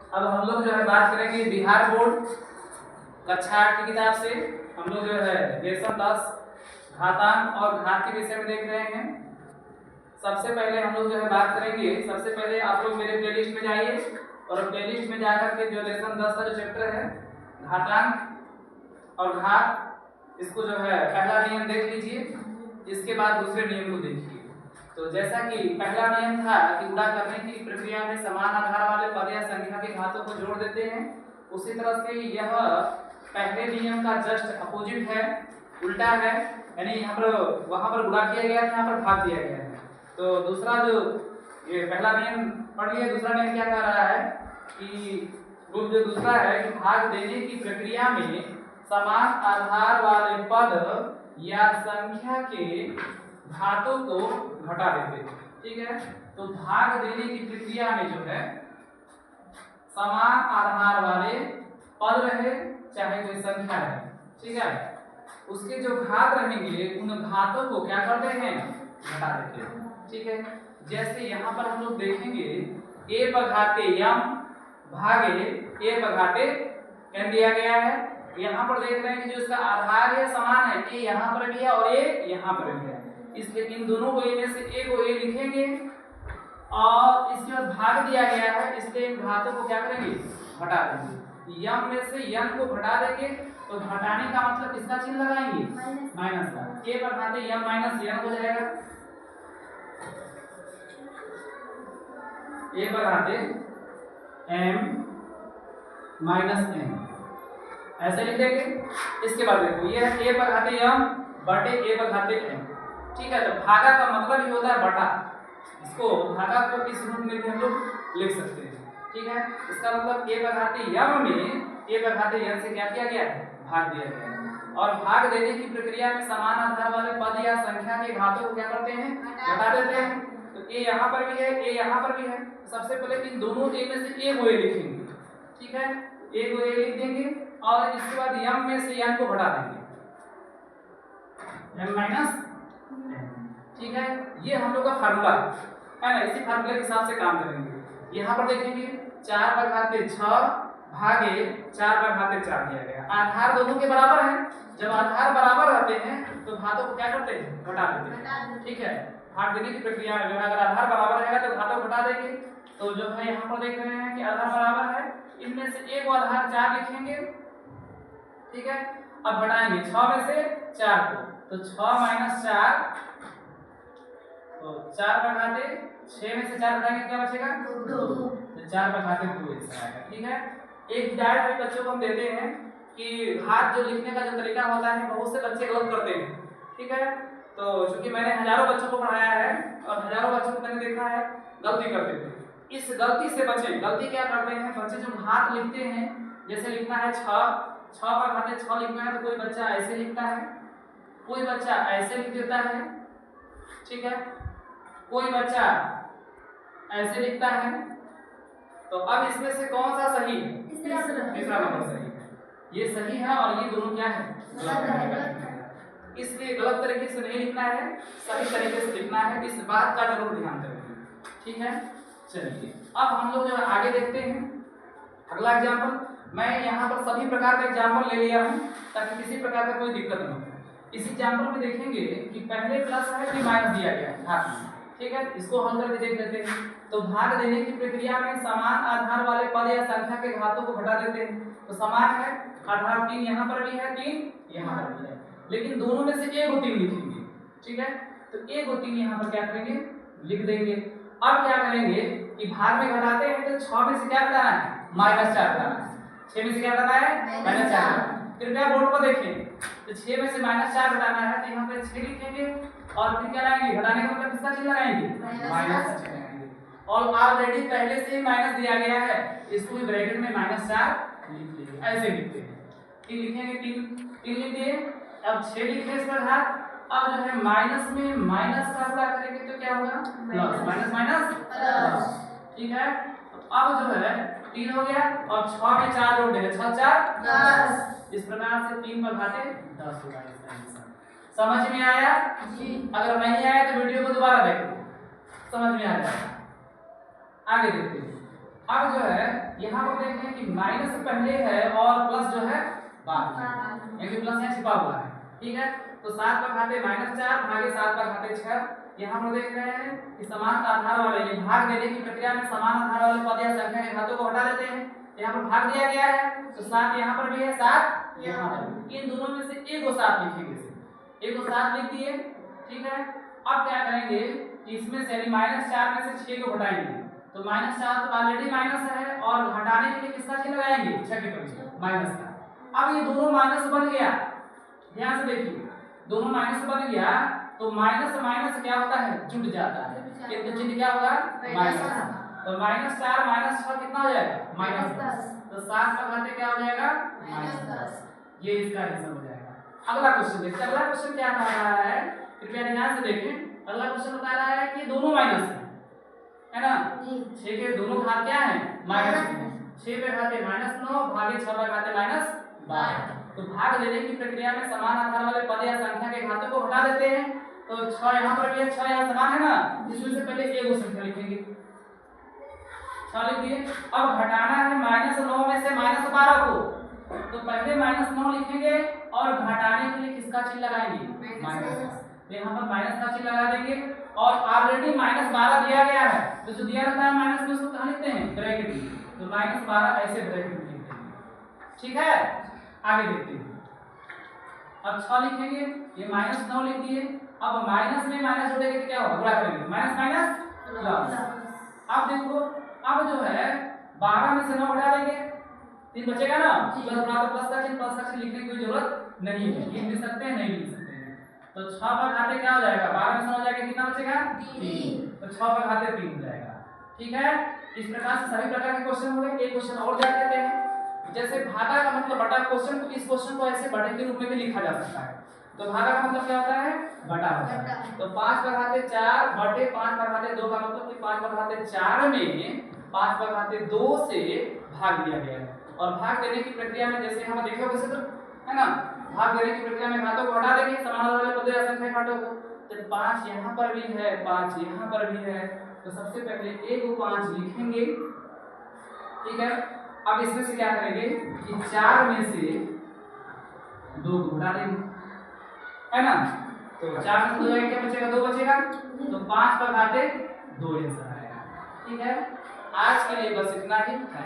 अब हम लोग जो है बात करेंगे बिहार बोर्ड कक्षा 8 की किताब से। हम लोग जो है लेसन 10 घातांक और घात के विषय में देख रहे हैं। सबसे पहले हम लोग जो है बात करेंगे, सबसे पहले आप लोग मेरे प्लेलिस्ट में जाइए और प्लेलिस्ट में जाकर के जो लेसन 10 का जो चैप्टर है घातांक और घात, इसको जो है पहला नियम देख लीजिए, इसके बाद दूसरे नियम को देखिए। तो जैसा कि पहला नियम था कि गुणा करने की प्रक्रिया में समान आधार वाले पद या संख्या के घातों को जोड़ देते हैं, उसी तरह से यह पहले नियम का जस्ट अपोजिट है, उल्टा है। यानी यहाँ पर वहाँ पर गुणा किया गया है, यहाँ पर भाग दिया गया है। तो दूसरा जो ये पहला नियम पढ़ लिया, दूसरा नियम क्या कह रहा है कि जो दूसरा है कि भाग देने की प्रक्रिया में समान आधार वाले पद या संख्या के घातों को घटा देते हैं। ठीक है, तो भाग देने की प्रक्रिया में जो है समान आधार वाले पद रहे चाहे कोई संख्या रहे, ठीक है, उसके जो घात रहेंगे उन घातों को क्या करते हैं, घटा देते हैं। ठीक है, जैसे यहाँ पर हम लोग देखेंगे a बघाते यम भागे a बघाते n दिया गया है। यहाँ पर देख रहे हैं कि जो इसका आधार है समान है, a यहाँ पर भी है और a यहाँ पर भी है, इसलिए इन दोनों को a में से a को a लिखेंगे और इसके बाद भाग दिया गया है, इसलिए इन घातों को क्या करेंगे, घटा देंगे। यम में से यन को घटा देंगे, तो घटाने का मतलब किसका चिन्ह लगाएंगे, माइनस का। a बघाते यम माइनस यन हो जाएगा, a बघाते m माइनस n ऐसे लिख देंगे। इसके बाद देखो ये है a बघाते m बटे a बघाते n। ठीक है, तो भागा का मतलब ही होता है बटा, इसको भागा को इस रूप में भी हम लोग लिख सकते हैं। ठीक है, इसका मतलब a बघाते m में a बघाते n से क्या किया गया है, भाग दिया गया है। और भाग देने की प्रक्रिया में समान आधार वाले पद या संख्या के घातों को क्या करते हैं, घटा देते हैं। तो a यहाँ पर भी है, a यहाँ पर भी है, सबसे पहले इन दोनों a में से a को a लिखेंगे। ठीक है, a को a लिख देंगे और इसके बाद m में से n को घटा देंगे, m माइनस n। ठीक है, ये हम लोग का फार्मूला है ना, इसी फार्मूले के हिसाब से काम करेंगे। यहाँ पर देखेंगे 4 बघाते 6 भागे 4 बघाते 4 दिया गया, आधार दोनों के बराबर है। जब आधार बराबर रहते हैं तो घातों को क्या करते हैं, घटा देते हैं। ठीक है, भाग देने की प्रक्रिया में अगर आधार बराबर रहेगा तो घातों को घटा देंगे। तो जो है यहाँ पर देख रहे हैं कि आधार बराबर है, इनमें से एक आधार 4 लिखेंगे। ठीक है, अब घटाएंगे 6 में से 4 को, तो 6 माइनस 4, तो 4 बघाते 6 में से 4 घटाएंगे क्या बचेगा, 2, तो 4 बघाते 2 ऐसा आएगा। ठीक है, एक हिदायत भी बच्चों को हम देते हैं कि घात जो लिखने का जो तरीका होता है बहुत से बच्चे गलत करते हैं। ठीक है, तो चूंकि मैंने हजारों बच्चों को पढ़ाया है और हजारों बच्चों को मैंने देखा है गलती करते थे, इस गलती से बचें। गलती क्या करते हैं बच्चे, जो घात लिखते हैं, जैसे लिखना है 6 बघाते 6 लिखना है तो कोई बच्चा ऐसे लिखता है, कोई बच्चा ऐसे लिख देता है। ठीक है, कोई बच्चा ऐसे लिखता है। तो अब इसमें से कौन सा सही है, तीसरा नंबर सही है, ये सही है और ये दोनों क्या है, गलत है। इसलिए गलत तरीके से नहीं लिखना है, सही तरीके से लिखना है, इस बात का जरूर ध्यान रखिए। ठीक है, चलिए अब हम लोग जो है आगे देखते हैं अगला एग्जाम्पल। मैं यहाँ पर सभी प्रकार का एग्जाम्पल ले लिया हूँ ताकि किसी प्रकार का कोई दिक्कत न हो। इस एग्जाम्पल में देखेंगे कि पहले प्लस है फिर माइनस दिया गया है घात में। ठीक है, इसको हम करके देख लेते हैं। तो भाग देने की प्रक्रिया में समान आधार वाले पद या संख्या के घातों को घटा देते हैं। तो समान है, आधार 3 यहाँ पर भी है, 3 यहाँ पर भी है, लेकिन दोनों में से एक को 3 लिखेंगे। ठीक है, तो एक को 3 यहाँ पर क्या करेंगे, लिख देंगे। अब क्या करेंगे कि भाग में घटाते हैं तो 6 में से क्या घटाना है, -4 घटाना है। 6 में से क्या घटाना है, -4। कृपया बोर्ड पर देखिए, तो 6 में से -4 घटाना है तो यहाँ पे 6 लिखेंगे और फिर क्या लगाएंगे, घटाने का मतलब किसका चिन्ह लगाएंगे, माइनस का चिन्ह लगाएंगे। और ऑलरेडी पहले से ही माइनस दिया गया है, इसको भी ब्रैकेट में -4 लिख लीजिए, ऐसे लिखते हैं। 3 लिखेंगे, 3 लिख दिए। अब 6 लिखे इस पर घात। अब जो है माइनस में माइनस का गुणा करेंगे तो क्या होगा, प्लस, माइनस माइनस प्लस। ठीक है, तो अब जो है 3 हो गया और 6 में 4 जोड़ देंगे, 6 4 10। इस प्रकार से 3 बघाते 10 होगा इसका आंसर। समझ में आया जी? अगर नहीं आया तो वीडियो को दोबारा देखो, समझ में आ जाएगा। आगे देखते हैं। अब जो है यहाँ पर देखें कि माइनस पहले है और प्लस जो है बाद में, यानी प्लस यहाँ छिपा हुआ है, ठीक है। तो 7 पर घाते -4 भागे 7 पर घाते 6। यहाँ पर देख रहे हैं कि समान आधार वाले भाग देने की प्रक्रिया में समान आधार वाले पद या संख्या के घातों को हटा देते हैं। यहाँ पर भाग दिया गया है तो 7 यहाँ पर भी है, 7 यहाँ पर। इन दोनों में से एक को 7 लिखेंगे, एक को 7 लिख दिए, ठीक है। अब क्या करेंगे कि इसमें से यानी -4 में से 6 को घटाएंगे, तो -4 तो ऑलरेडी माइनस है और घटाने के लिए किसका चिन्ह लगाएंगे, 6 के पीछे माइनस का। अब ये दोनों माइनस बन गया, ध्यान से देखिए, दोनों माइनस बन गया तो माइनस माइनस क्या होता है, जुड़ जाता है, तो चिन्ह क्या होगा, माइनस। तो -4 -6 कितना हो जाएगा, -10। तो 7 का घाते क्या हो जाएगा, -10। ये इसका आंसर हो जाएगा। अगला क्वेश्चन देखते हैं। अगला क्वेश्चन क्या कह रहा है, कृपया ध्यान से देखें। अगला क्वेश्चन बता रहा है कि दोनों माइनस है ना, 6 के दोनों घात क्या है, माइनस। 6 पे घाते -9 भागे 6 पे घाते -12। तो भाग देने की प्रक्रिया में समान आधार वाले पद या संख्या के घातों को हटा देते हैं। तो 6 यहाँ पर भी है, 6 यहाँ समान है ना, इसमें से पहले एक संख्या लिखेंगे, 6 लिख दिए। अब घटाना है -9 में से -12 को, तो पहले -9 लिखेंगे और घटाने के लिए किसका चिन्ह लगाएंगे, माइनस। तो यहाँ पर माइनस का चिन्ह लगा देंगे और ऑलरेडी -12 दिया गया है, तो जो दिया रहता है माइनस में उसको कहाँ लिखते हैं, ब्रैकेट में। तो -12 ऐसे ब्रैकेट में लिखते हैं, ठीक है। आगे देखते हैं। अब 6 लिखेंगे, ये -9 लिख दिए। अब माइनस में माइनस जोड़ेंगे तो क्या होगा, गुणा करेंगे, माइनस माइनस प्लस। अब देखो, अब जो है 12 में से 9 घटा देंगे, 3 बचेगा ना, प्लस बना तो प्लस का चिन्ह लिखने की कोई जरूरत नहीं है, लिख भी सकते हैं, नहीं लिख सकते हैं। तो 6 पर घाते क्या हो जाएगा, 12 में से 9 जाके कितना बचेगा, 3। तो 6 पर घाते 3 हो जाएगा, ठीक है। इस प्रकार से सभी प्रकार के क्वेश्चन हो गए। एक क्वेश्चन और देख लेते हैं। जैसे भागा का मतलब बटा, क्वेश्चन को, इस क्वेश्चन को ऐसे बटे के रूप में भी लिखा जा सकता है। तो भागा का मतलब क्या होता है, बटा होता है। तो 5 पर घाते 4 बटे 5 पर घाते 2 का मतलब कि 5 पर घाते 4 में 5 पर घाते 2 से भाग दिया गया है। और भाग देने की प्रक्रिया में जैसे हम देखे वैसे तो है ना, भाग देने की प्रक्रिया में घातों को हटा देंगे, समान वाले पदों या संख्या घातों को। तो 5 यहाँ पर भी है, 5 यहाँ पर भी है, तो सबसे पहले एक को 5 लिखेंगे, ठीक है। अब इसमें से क्या करेंगे कि 4 में से 2 को घटा देंगे, है ना। तो 4 में से 2 जाएगा, क्या बचेगा, 2 बचेगा। तो 5 पर घाते 2 आंसर आएगा, ठीक है। आज के लिए बस इतना ही है।